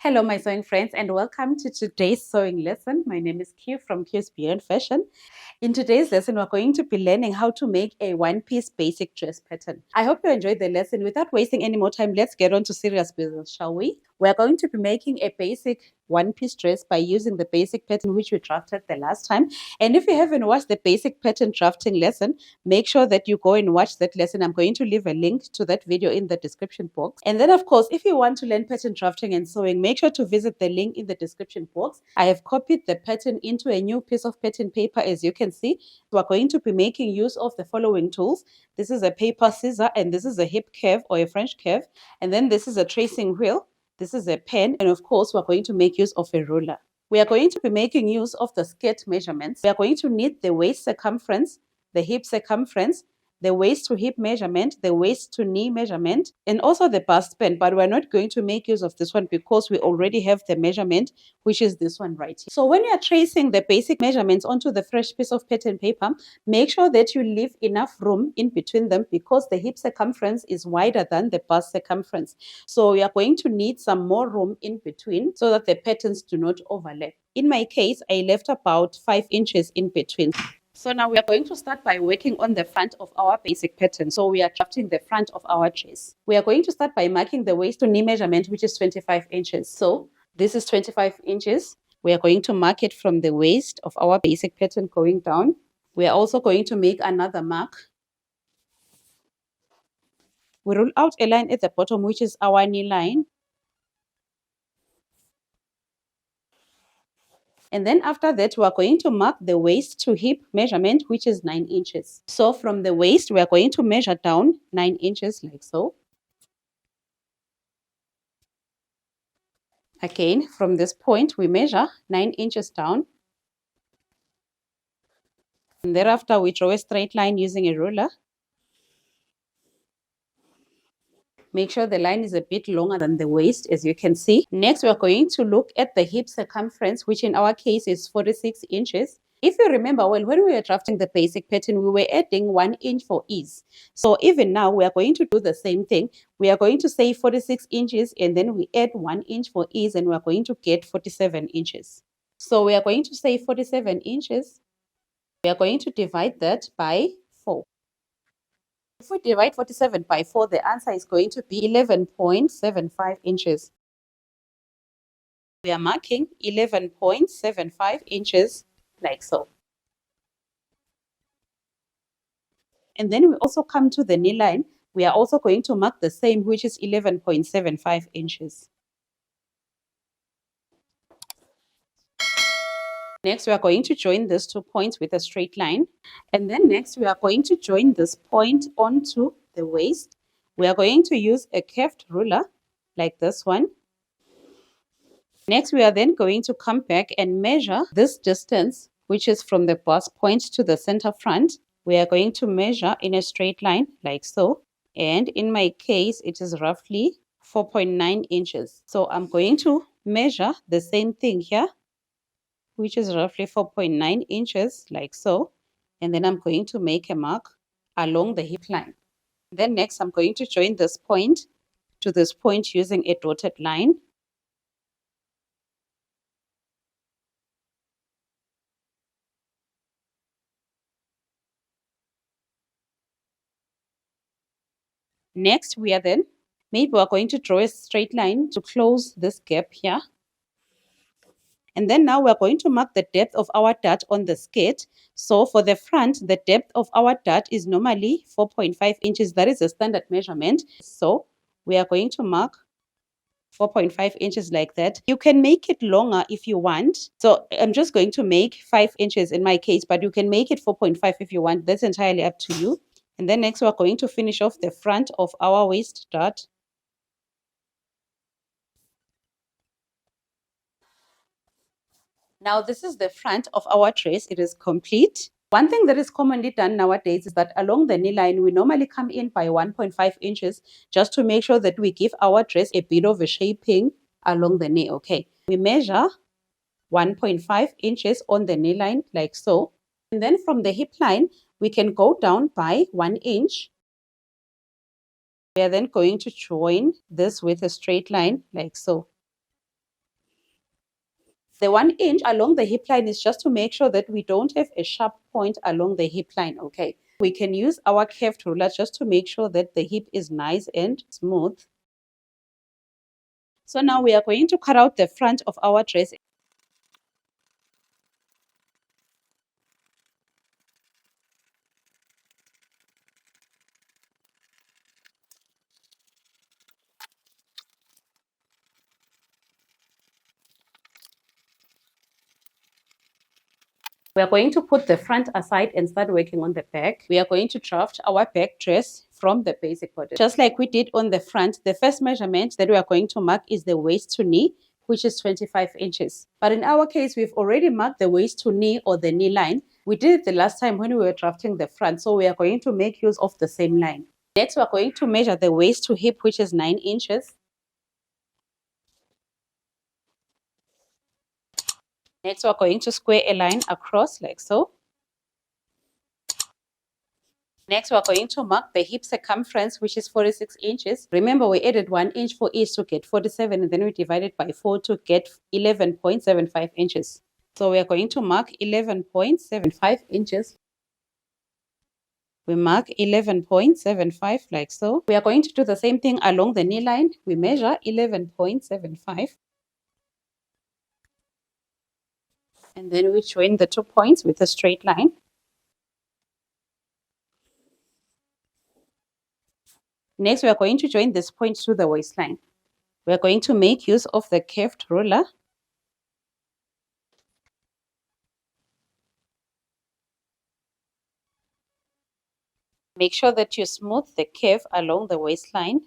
Hello, my sewing friends, and welcome to today's sewing lesson. My name is Q from Q's Beyond Fashion. In today's lesson, we're going to be learning how to make a one-piece basic dress pattern. I hope you enjoyed the lesson. Without wasting any more time, let's get on to serious business, shall we? We're going to be making a basic one-piece dress by using the basic pattern which we drafted the last time. And if you haven't watched the basic pattern drafting lesson, make sure that you go and watch that lesson. I'm going to leave a link to that video in the description box. And then, of course, if you want to learn pattern drafting and sewing, make sure to visit the link in the description box. I have copied the pattern into a new piece of pattern paper, as you can see. We're going to be making use of the following tools. This is a paper scissor, and this is a hip curve or a French curve. And then this is a tracing wheel. This is a pen, and of course, we're going to make use of a ruler. We are going to be making use of the skirt measurements. We are going to need the waist circumference, the hip circumference, the waist to hip measurement, the waist to knee measurement, and also the bust span. But we're not going to make use of this one because we already have the measurement, which is this one right here. So when you're tracing the basic measurements onto the fresh piece of pattern paper, make sure that you leave enough room in between them because the hip circumference is wider than the bust circumference. So we are going to need some more room in between so that the patterns do not overlap. In my case, I left about 5 inches in between. So now we are going to start by working on the front of our basic pattern. So we are drafting the front of our dress. We are going to start by marking the waist to knee measurement, which is 25 inches. So this is 25 inches. We are going to mark it from the waist of our basic pattern going down. We are also going to make another mark. We roll out a line at the bottom, which is our knee line. And then after that, we are going to mark the waist to hip measurement, which is 9 inches. So from the waist, we are going to measure down 9 inches like so. Again, from this point, we measure 9 inches down. And thereafter, we draw a straight line using a ruler. Make sure the line is a bit longer than the waist, as you can see. Next, we are going to look at the hip circumference, which in our case is 46 inches. If you remember, well, when we were drafting the basic pattern, we were adding 1 inch for ease. So even now, we are going to do the same thing. We are going to say 46 inches, and then we add 1 inch for ease, and we are going to get 47 inches. So we are going to say 47 inches. We are going to divide that by 4. If we divide 47 by 4, the answer is going to be 11.75 inches. We are marking 11.75 inches like so. And then we also come to the knee line. We are also going to mark the same, which is 11.75 inches. Next, we are going to join these 2 points with a straight line. And then next, we are going to join this point onto the waist. We are going to use a curved ruler like this one. Next, we are then going to come back and measure this distance, which is from the bust point to the center front. We are going to measure in a straight line like so. And in my case, it is roughly 4.9 inches. So I'm going to measure the same thing here, which is roughly 4.9 inches like so. And then I'm going to make a mark along the hip line. Then next, I'm going to join this point to this point using a dotted line. Next, we are going to draw a straight line to close this gap here. And then now we're going to mark the depth of our dart on the skirt. So for the front, the depth of our dart is normally 4.5 inches. That is a standard measurement. So we are going to mark 4.5 inches like that. You can make it longer if you want. So I'm just going to make 5 inches in my case, but you can make it 4.5 if you want. That's entirely up to you. And then next, we're going to finish off the front of our waist dart. Now, this is the front of our dress. It is complete. One thing that is commonly done nowadays is that along the knee line, we normally come in by 1.5 inches just to make sure that we give our dress a bit of a shaping along the knee. Okay, we measure 1.5 inches on the knee line like so. And then from the hip line, we can go down by 1 inch. We are then going to join this with a straight line like so. The 1 inch along the hip line is just to make sure that we don't have a sharp point along the hip line, okay? We can use our curved ruler just to make sure that the hip is nice and smooth. So now we are going to cut out the front of our dress. We are going to put the front aside and start working on the back. We are going to draft our back dress from the basic bodice. Just like we did on the front, the first measurement that we are going to mark is the waist to knee, which is 25 inches. But in our case, we've already marked the waist to knee or the knee line. We did it the last time when we were drafting the front, so we are going to make use of the same line. Next, we are going to measure the waist to hip, which is 9 inches. Next, we're going to square a line across like so. Next, we're going to mark the hip circumference, which is 46 inches. Remember, we added 1 inch for each to get 47, and then we divided by 4 to get 11.75 inches. So we are going to mark 11.75 inches. We mark 11.75 like so. We are going to do the same thing along the knee line. We measure 11.75. And then we join the 2 points with a straight line. Next, we are going to join this point to the waistline. We are going to make use of the curved ruler. Make sure that you smooth the curve along the waistline.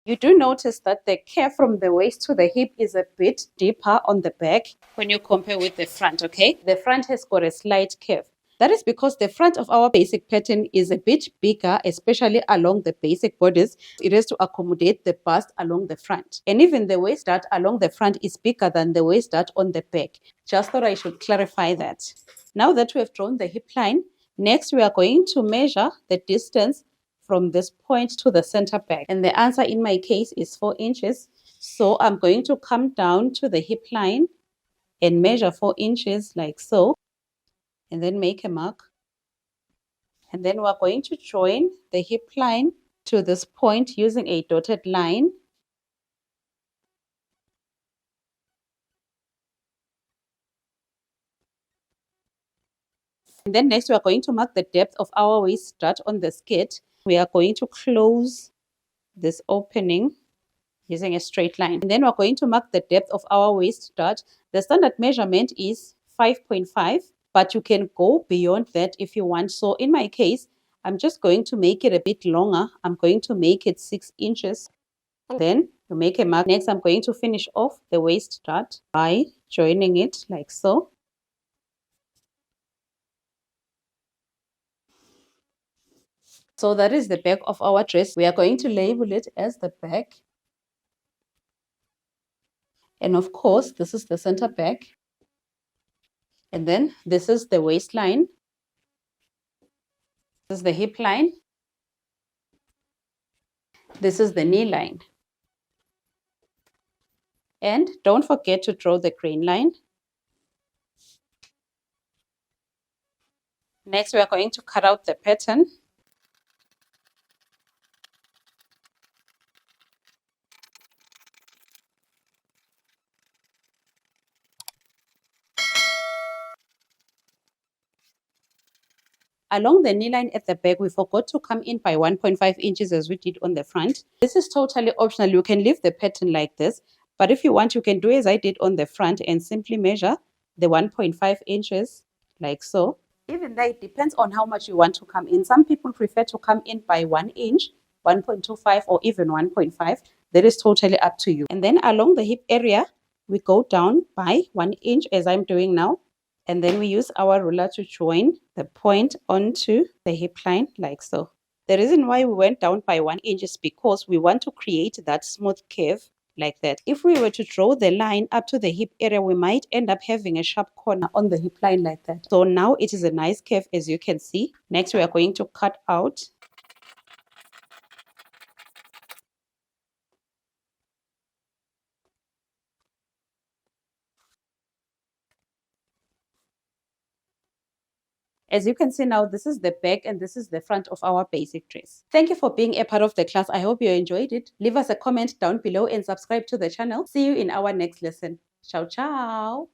You do notice that the curve from the waist to the hip is a bit deeper on the back when you compare with the front, okay? The front has got a slight curve. That is because the front of our basic pattern is a bit bigger, especially along the basic bodice. It is to accommodate the bust along the front. And even the waist dart along the front is bigger than the waist dart on the back. Just thought I should clarify that. Now that we have drawn the hip line, next we are going to measure the distance from this point to the center back. And the answer in my case is 4 inches. So I'm going to come down to the hip line and measure 4 inches like so. And then make a mark. And then we're going to join the hip line to this point using a dotted line. And then next we are going to mark the depth of our waist dart on the skirt. We are going to close this opening using a straight line. And then we're going to mark the depth of our waist dart. The standard measurement is 5.5, but you can go beyond that if you want. So in my case, I'm just going to make it a bit longer. I'm going to make it 6 inches. Then you make a mark. Next, I'm going to finish off the waist dart by joining it like so. So that is the back of our dress. We are going to label it as the back. And of course, this is the center back. And then this is the waistline. This is the hip line. This is the knee line. And don't forget to draw the grain line. Next, we are going to cut out the pattern. Along the knee line at the back, we forgot to come in by 1.5 inches as we did on the front. This is totally optional. You can leave the pattern like this. But if you want, you can do as I did on the front and simply measure the 1.5 inches like so. Even though it depends on how much you want to come in. Some people prefer to come in by 1 inch, 1.25 or even 1.5. That is totally up to you. And then along the hip area, we go down by 1 inch as I'm doing now. And then we use our ruler to join the point onto the hip line like so. The reason why we went down by 1 inch is because we want to create that smooth curve like that. If we were to draw the line up to the hip area, we might end up having a sharp corner on the hip line like that. So now it is a nice curve as you can see. Next, we are going to cut out . As you can see now, this is the back and this is the front of our basic dress. Thank you for being a part of the class. I hope you enjoyed it. Leave us a comment down below and subscribe to the channel. See you in our next lesson. Ciao, ciao.